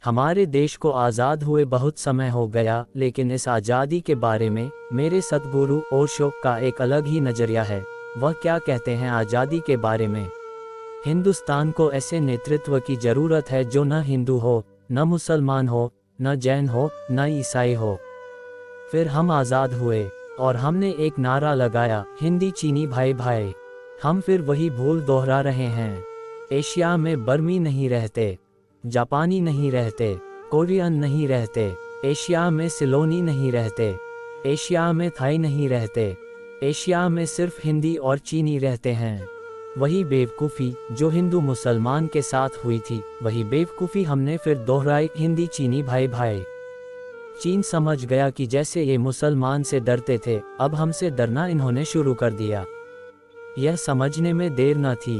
हमारे देश को आज़ाद हुए बहुत समय हो गया, लेकिन इस आज़ादी के बारे में मेरे सद्गुरु ओशो का एक अलग ही नज़रिया है। वह क्या कहते हैं आज़ादी के बारे में? हिंदुस्तान को ऐसे नेतृत्व की ज़रूरत है जो न हिंदू हो, न मुसलमान हो, न जैन हो, न ईसाई हो। फिर हम आज़ाद हुए और हमने एक नारा लगाया, हिंदी चीनी भाई भाई। हम फिर वही भूल दोहरा रहे हैं। एशिया में बर्मी नहीं रहते, जापानी नहीं रहते, कोरियन नहीं रहते, एशिया में सिलोनी नहीं रहते, एशिया में थाई नहीं रहते, एशिया में सिर्फ हिंदी और चीनी रहते हैं। वही बेवकूफ़ी जो हिंदू मुसलमान के साथ हुई थी, वही बेवकूफ़ी हमने फिर दोहराई, हिंदी चीनी भाई भाई। चीन समझ गया कि जैसे ये मुसलमान से डरते थे, अब हमसे डरना इन्होंने शुरू कर दिया। यह समझने में देर न थी।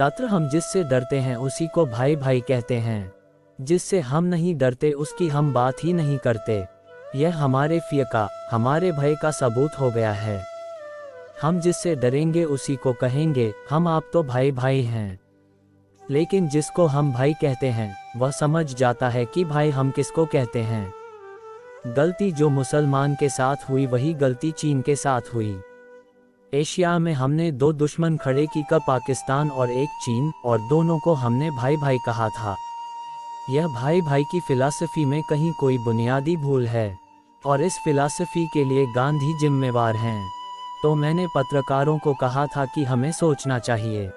तत्र हम जिससे डरते हैं उसी को भाई भाई कहते हैं। जिससे हम नहीं डरते उसकी हम बात ही नहीं करते। यह हमारे फियर का, हमारे भय का सबूत हो गया है। हम जिससे डरेंगे उसी को कहेंगे, हम आप तो भाई भाई हैं। लेकिन जिसको हम भाई कहते हैं वह समझ जाता है कि भाई हम किसको कहते हैं। गलती जो मुसलमान के साथ हुई वही गलती चीन के साथ हुई। एशिया में हमने दो दुश्मन खड़े की, का पाकिस्तान और एक चीन, और दोनों को हमने भाई भाई कहा था। यह भाई भाई की फिलॉसफी में कहीं कोई बुनियादी भूल है और इस फिलॉसफी के लिए गांधी जिम्मेवार हैं। तो मैंने पत्रकारों को कहा था कि हमें सोचना चाहिए।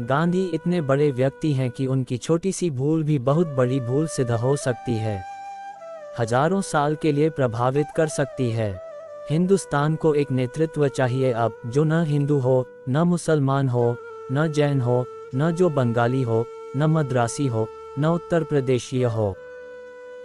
गांधी इतने बड़े व्यक्ति हैं कि उनकी छोटी सी भूल भी बहुत बड़ी भूल सिद्ध हो सकती है, हजारों साल के लिए प्रभावित कर सकती है। हिंदुस्तान को एक नेतृत्व चाहिए अब, जो न हिंदू हो, न मुसलमान हो, न जैन हो, न जो बंगाली हो, न मद्रासी हो, न उत्तर प्रदेशीय हो।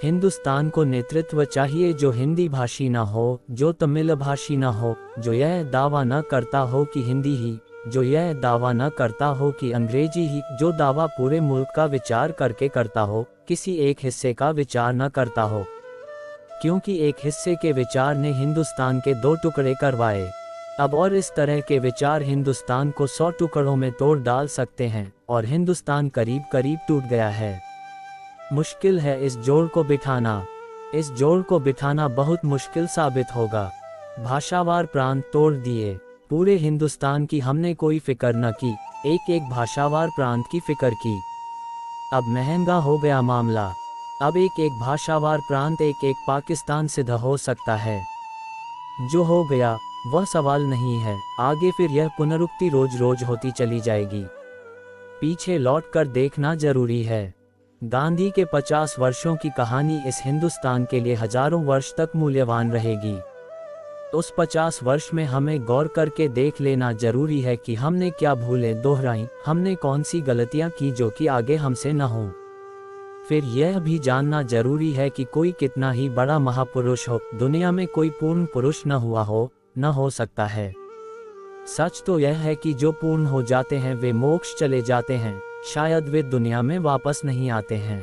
हिंदुस्तान को नेतृत्व चाहिए जो हिंदी भाषी न हो, जो तमिल भाषी न हो, जो यह दावा न करता हो कि हिंदी ही, जो यह दावा न करता हो कि अंग्रेजी ही, जो दावा पूरे मुल्क का विचार करके करता हो, किसी एक हिस्से का विचार न करता हो। क्योंकि एक हिस्से के विचार ने हिंदुस्तान के दो टुकड़े करवाए। अब और इस तरह के विचार हिंदुस्तान को 100 टुकड़ों में तोड़ डाल सकते हैं और हिंदुस्तान करीब करीब टूट गया है। मुश्किल है इस जोड़ को बिठाना। इस जोड़ को बिठाना बहुत मुश्किल साबित होगा। भाषावार प्रांत तोड़ दिए, पूरे हिंदुस्तान की हमने कोई फिक्र न की, एक एक भाषावार प्रांत की फिक्र की। अब महंगा हो गया मामला। अब एक एक भाषावार प्रांत एक एक पाकिस्तान सिद्ध हो सकता है। जो हो गया वह सवाल नहीं है, आगे फिर यह पुनरुक्ति रोज रोज होती चली जाएगी। पीछे लौट कर देखना जरूरी है। गांधी के 50 वर्षों की कहानी इस हिंदुस्तान के लिए हजारों वर्ष तक मूल्यवान रहेगी। उस 50 वर्ष में हमें गौर करके देख लेना जरूरी है कि हमने क्या भूलें दोहराई, हमने कौन सी गलतियां की जो कि आगे हमसे न हो। फिर यह भी जानना जरूरी है कि कोई कितना ही बड़ा महापुरुष हो, दुनिया में कोई पूर्ण पुरुष न हुआ हो, न हो सकता है। सच तो यह है कि जो पूर्ण हो जाते हैं वे मोक्ष चले जाते हैं, शायद वे दुनिया में वापस नहीं आते हैं।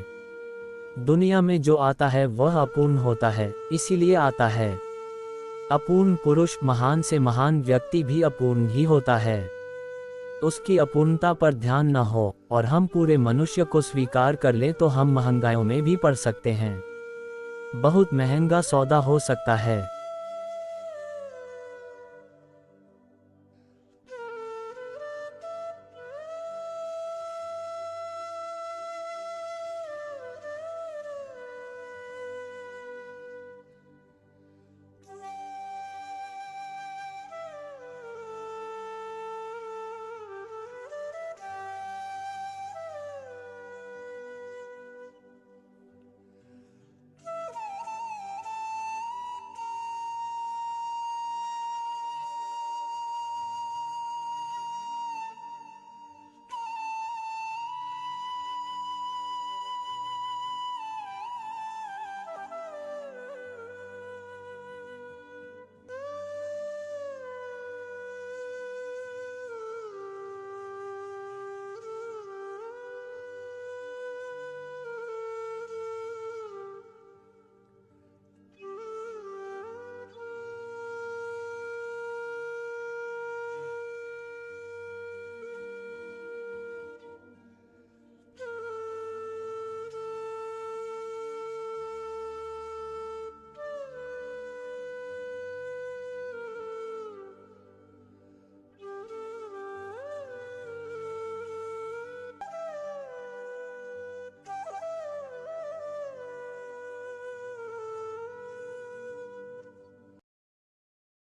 दुनिया में जो आता है वह अपूर्ण होता है, इसीलिए आता है। अपूर्ण पुरुष, महान से महान व्यक्ति भी अपूर्ण ही होता है। उसकी अपूर्णता पर ध्यान न हो और हम पूरे मनुष्य को स्वीकार कर लें तो हम महंगाइयों में भी पड़ सकते हैं। बहुत महंगा सौदा हो सकता है।